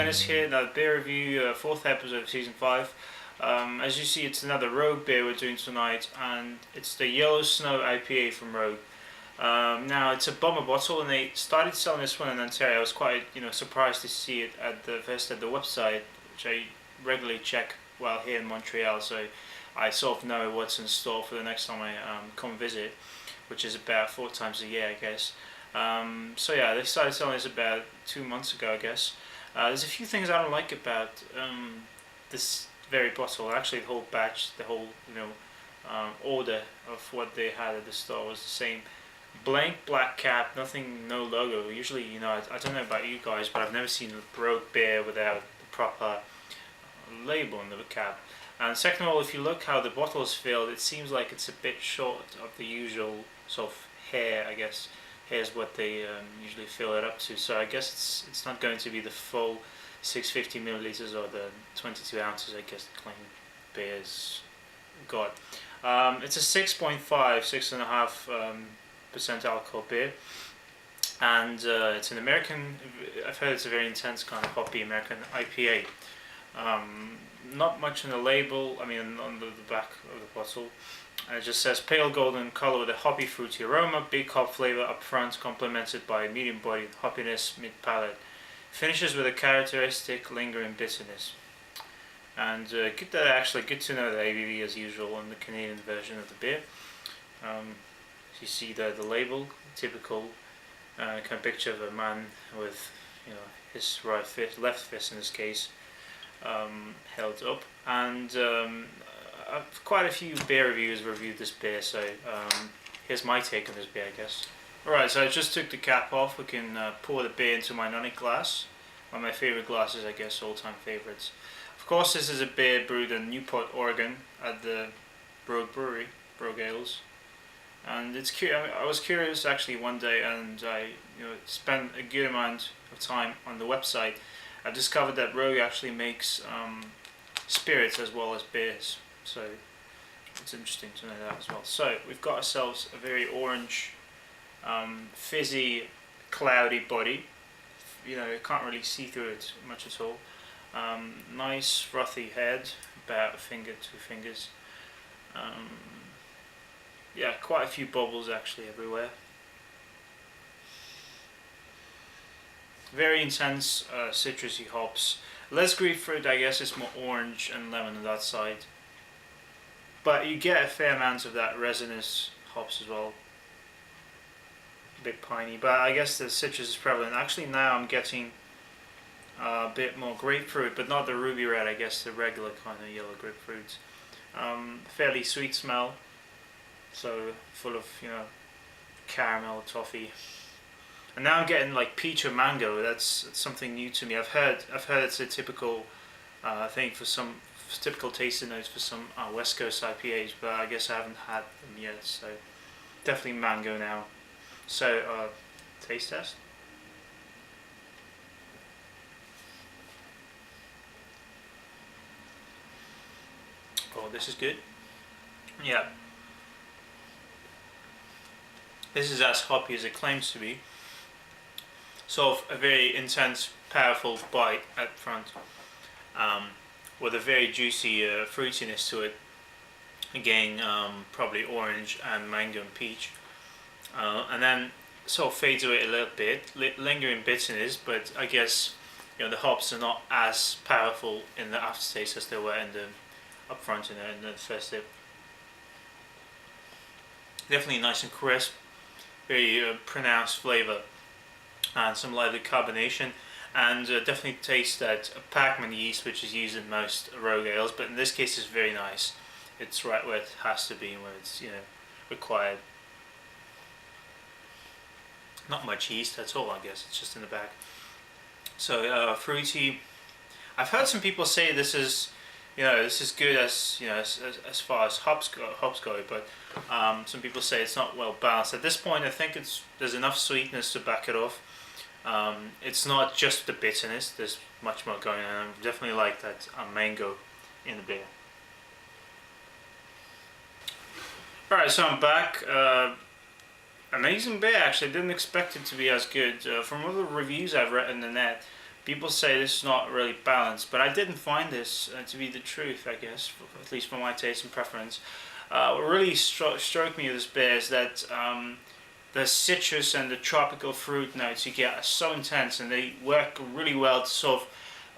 Dennis here, another beer review, fourth episode of season 5. As you see, it's another Rogue beer we're doing tonight, and it's the Yellow Snow IPA from Rogue. Now it's a bomber bottle, and they started selling this one in Ontario. I was quite, surprised to see it at the website, which I regularly check while here in Montreal. So I sort of know what's in store for the next time I come visit, which is about 4 times a year, I guess. So yeah, they started selling this about 2 months ago, I guess. There's a few things I don't like about this very bottle. Actually, the whole batch, the whole order of what they had at the store was the same. Blank black cap, nothing, no logo. Usually, I don't know about you guys, but I've never seen a Rogue beer without the proper label on the cap. And second of all, if you look how the bottle is filled, it seems like it's a bit short of the usual sort of hair, I guess. Here's what they usually fill it up to. So I guess it's not going to be the full 650 milliliters or the 22 ounces, I guess the claim beer's got. It's a 6.5% alcohol beer, and it's an American. I've heard it's a very intense kind of hoppy American IPA. Not much on the label. I mean, on the back of the bottle. It just says pale golden color with a hoppy fruity aroma, big hop flavor up front, complemented by medium bodied hoppiness mid palate. Finishes with a characteristic lingering bitterness. And good to know the ABV as usual on the Canadian version of the beer. You see the label, typical kind of picture of a man with his left fist in this case held up, and quite a few beer reviewers reviewed this beer, so here's my take on this beer, I guess. Alright, so I just took the cap off. We can pour the beer into my nonic glass. One of my favourite glasses, I guess, all-time favourites. Of course, this is a beer brewed in Newport, Oregon at the Rogue Brewery, Rogue Ales. And it's I was curious actually one day, and I spent a good amount of time on the website. I discovered that Rogue actually makes spirits as well as beers. So it's interesting to know that as well. So we've got ourselves a very orange, fizzy, cloudy body. You can't really see through it much at all. Nice frothy head, about a finger, 2 fingers. Yeah, quite a few bubbles actually everywhere. Very intense citrusy hops. Less grapefruit, I guess. It's more orange and lemon on that side. But you get a fair amount of that resinous hops as well. A bit piney, but I guess the citrus is prevalent. Actually now I'm getting a bit more grapefruit, but not the ruby red, I guess the regular kind of yellow grapefruit. Fairly sweet smell, so full of caramel, toffee. And now I'm getting like peach or mango. That's something new to me. I've heard it's a typical thing for some typical tasting notes for some West Coast IPAs, but I guess I haven't had them yet. So definitely mango now. So taste test. Oh, this is good. Yeah. This is as hoppy as it claims to be. Sort of a very intense, powerful bite at front, with a very juicy fruitiness to it. Again, probably orange and mango and peach, and then sort of fades away a little bit, lingering bitterness. But I guess the hops are not as powerful in the aftertaste as they were in the up front in the first sip. Definitely nice and crisp, very pronounced flavour, and some lively carbonation, and definitely taste that Packman yeast, which is used in most Rogue ales, but in this case it's very nice. It's right where it has to be, where it's required. Not much yeast at all, I guess. It's just in the back. So fruity. I've heard some people say this is good as as far as hops go, but some people say it's not well balanced. At this point, I think there's enough sweetness to back it off. It's not just the bitterness. There's much more going on. I definitely like that mango in the beer. Alright, so I'm back. Amazing beer, actually. Didn't expect it to be as good. From all the reviews I've read on the net, people say this is not really balanced, but I didn't find this to be the truth, I guess, at least for my taste and preference. What really struck me with this beer is that the citrus and the tropical fruit notes you get are so intense, and they work really well to sort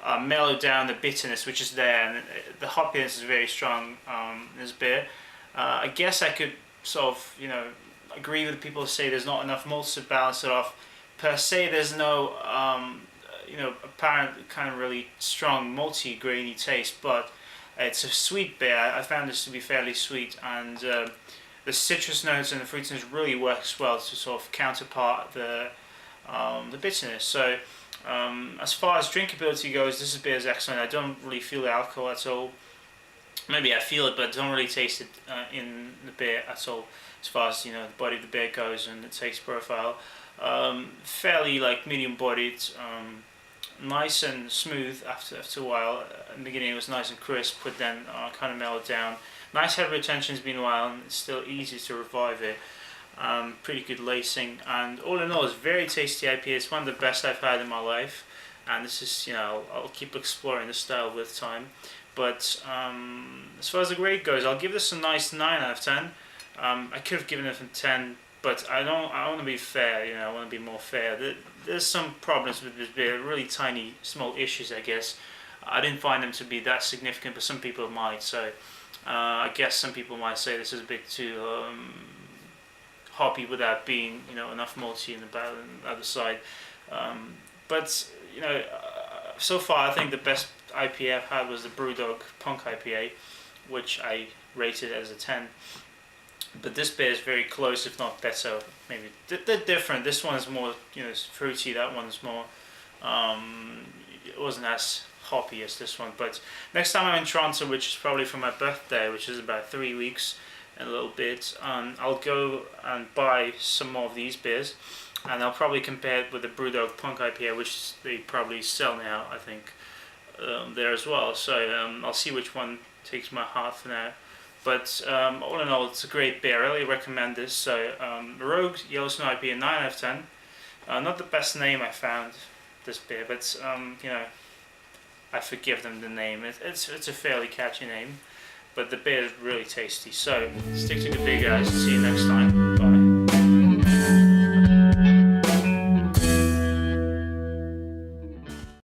of mellow down the bitterness which is there, and the hoppiness is very strong in this beer. I guess I could sort of, agree with the people who say there's not enough malts to balance it off. Per se, there's no, apparent kind of really strong malty, grainy taste, but it's a sweet beer. I found this to be fairly sweet, and the citrus notes and the fruitiness really works well to sort of counterpart the bitterness. So as far as drinkability goes, this beer is excellent. I don't really feel the alcohol at all. Maybe I feel it, but don't really taste it in the beer at all. As far as the body of the beer goes and the taste profile, fairly like medium bodied, nice and smooth after a while. In the beginning it was nice and crisp, but then kind of mellowed down. Nice head retention has been a while, and it's still easy to revive it. Pretty good lacing, and all in all, it's very tasty IPA. It's one of the best I've had in my life, and this is I'll keep exploring the style with time. But as far as the grade goes, I'll give this a nice 9 out of 10. I could have given it a 10, but I want to be fair. I want to be more fair. There's some problems with this beer, really tiny, small issues, I guess. I didn't find them to be that significant, but some people might. So I guess some people might say this is a bit too hoppy without being enough malty in the other side. But so far I think the best IPA I've had was the Brewdog Punk IPA, which I rated as a 10. But this beer is very close, if not better. Maybe they're different. This one is more fruity. That one's more it wasn't as hoppy as this one. But next time I'm in Toronto, which is probably for my birthday, which is about 3 weeks and a little bit, I'll go and buy some more of these beers, and I'll probably compare it with the Brewdog Punk IPA, which they probably sell now, I think, there as well. So I'll see which one takes my heart for now. But all in all, it's a great beer. I really recommend this. So Rogue Yellow Snow IPA, 9 out of 10. Not the best name I found, this beer, but I forgive them the name. It's a fairly catchy name, but the beer is really tasty. So stick to the beer, guys. See you next time.